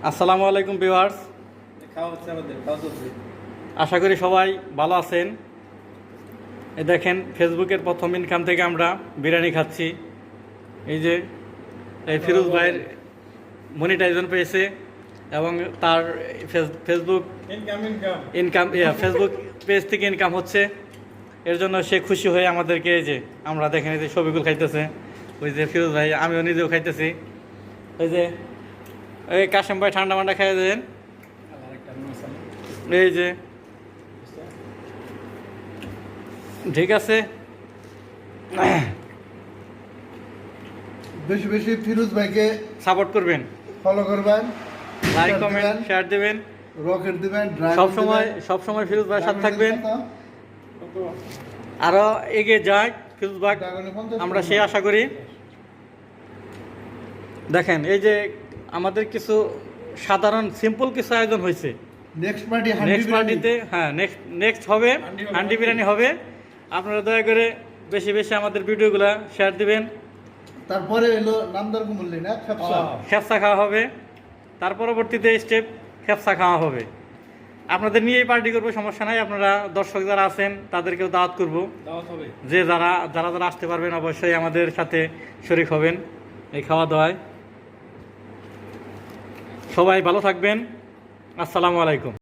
আসসালামু আলাইকুম ভিউয়ার্স, আশা করি সবাই ভালো আছেন। এই দেখেন, ফেসবুকের প্রথম ইনকাম থেকে আমরা বিরিয়ানি খাচ্ছি। এই যে এই ফিরোজ ভাইয়ের মনিটাইজেশন পেয়েছে এবং তার ফেসবুক ফেসবুক পেজ থেকে ইনকাম হচ্ছে। এর জন্য সে খুশি হয়ে আমাদেরকে, এই যে আমরা দেখেন, এই যে শফিকুল খাইতেছে, ওই যে ফিরোজ ভাই, আমিও নিজেও খাইতেছি। ওই যে এই কাশেম ভাই ঠান্ডা মান্ডা খাইয়ে দেন। এই যে ঠিক আছে, বেশি বেশি ফিরোজ ভাইকে সাপোর্ট করবেন, ফলো করবেন, লাইক কমেন্ট শেয়ার দেবেন, রকেট দিবেন, সবসময় ফিরোজ ভাইয়ের সাথে থাকবেন। আরো এগিয়ে যায় ফিরোজ ভাই, আমরা সেই আশা করি। দেখেন, এই যে আমাদের কিছু সাধারণ সিম্পল কিছু আয়োজন হয়েছে। নেক্সট পার্টিতে নেক্সট হবে হান্ডি বিরিয়ানি হবে। আপনারা দয়া করে বেশি বেশি আমাদের ভিডিওগুলো শেয়ার দিবেন। তারপরে এলো নামদার কুমুল্লি না খেপসা খাওয়া হবে, তার পরবর্তীতে স্টেপ খেপসা খাওয়া হবে। আপনাদের নিয়েই পার্টি করবো, সমস্যা নাই। আপনারা দর্শক যারা আছেন তাদেরকেও দাওয়াত করব, যে যারা আসতে পারবেন অবশ্যই আমাদের সাথে শরীক হবেন এই খাওয়া দাওয়ায়। সবাই ভালো থাকবেন। আসসালামু আলাইকুম।